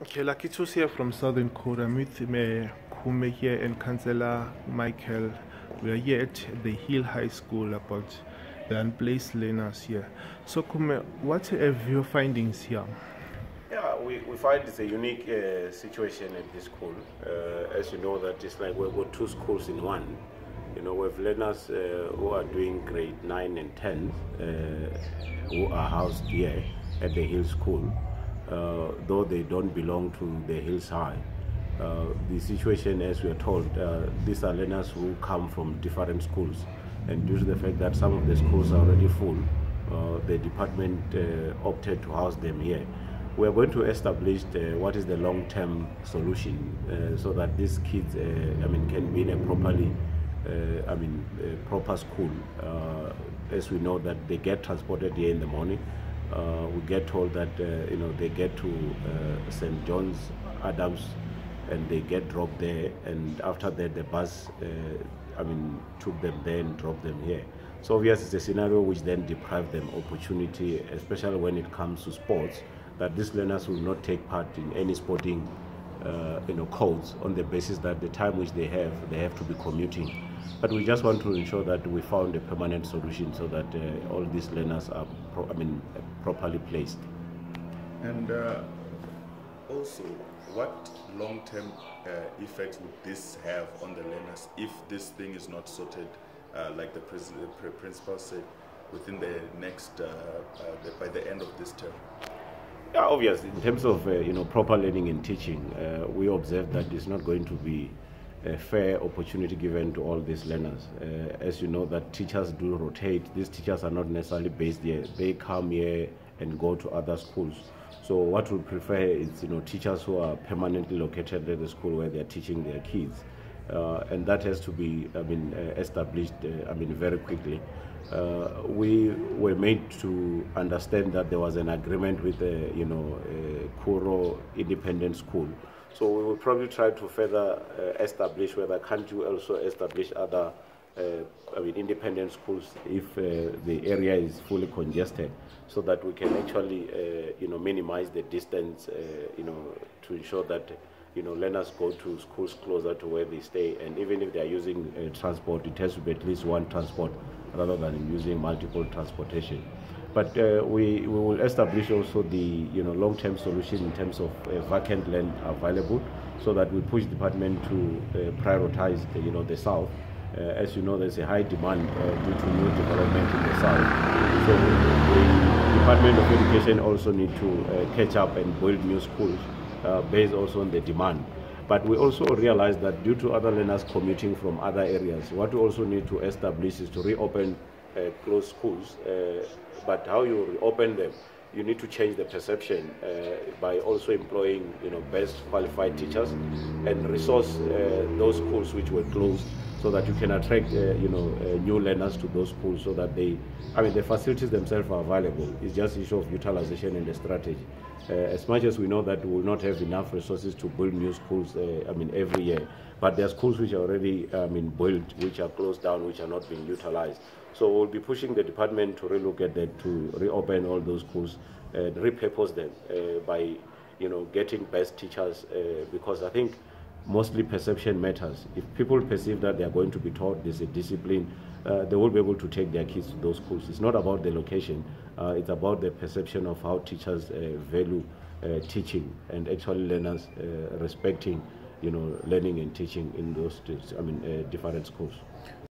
Okay, Lakitus here from Southern Code. I'm with Kume here and Councillor Michael. We are here at the Hill High School about the unplaced learners here. So Kume, what have your findings here? Yeah, we find it's a unique situation at this school. As you know, that it's like we've got two schools in one. You know, we have learners who are doing grade 9 and 10 who are housed here at the Hill School. Though they don't belong to the Hills High. The situation, as we are told, these are learners who come from different schools, and due to the fact that some of the schools are already full, the department opted to house them here. We are going to establish what is the long-term solution so that these kids, can be in a proper school. As we know that they get transported here in the morning. We get told that they get to St. John's Adams and they get dropped there, and after that the bus took them there and dropped them here. So obviously it's a scenario which then deprives them opportunity, especially when it comes to sports, that these learners will not take part in any sporting codes on the basis that the time which they have to be commuting. But we just want to ensure that we found a permanent solution so that all these learners are properly placed. And also, what long-term effects would this have on the learners if this thing is not sorted, like the principal said, within the next, by the end of this term? Yeah, obviously, in terms of proper learning and teaching, we observe that it's not going to be a fair opportunity given to all these learners. As you know, that teachers do rotate. These teachers are not necessarily based here. They come here and go to other schools. So what we prefer is teachers who are permanently located at the school where they are teaching their kids, and that has to be established very quickly. We were made to understand that there was an agreement with Kuro Independent School. So we will probably try to further establish whether can't you also establish other independent schools if the area is fully congested, so that we can actually minimize the distance to ensure that learners go to schools closer to where they stay, and even if they are using transport, it has to be at least one transport rather than using multiple transportation. But we will establish also the long-term solution in terms of vacant land available, so that we push the department to prioritize the south. As you know, there's a high demand due to new development in the south. So the Department of Education also need to catch up and build new schools based also on the demand. But we also realize that due to other learners commuting from other areas, what we also need to establish is to reopen closed schools. But how you reopen them, you need to change the perception by also employing best qualified teachers and resource those schools which were closed, so that you can attract new learners to those schools, so that the facilities themselves are available. It's just an issue of utilization and the strategy. As much as we know that we will not have enough resources to build new schools every year, but there are schools which are already built, which are closed down, which are not being utilized. So we'll be pushing the department to relook at that, to reopen all those schools and repurpose them by getting best teachers, because I think mostly perception matters. If people perceive that they are going to be taught there's a discipline, they will be able to take their kids to those schools. It's not about the location, it's about the perception of how teachers value teaching, and actually learners respecting learning and teaching in those different schools.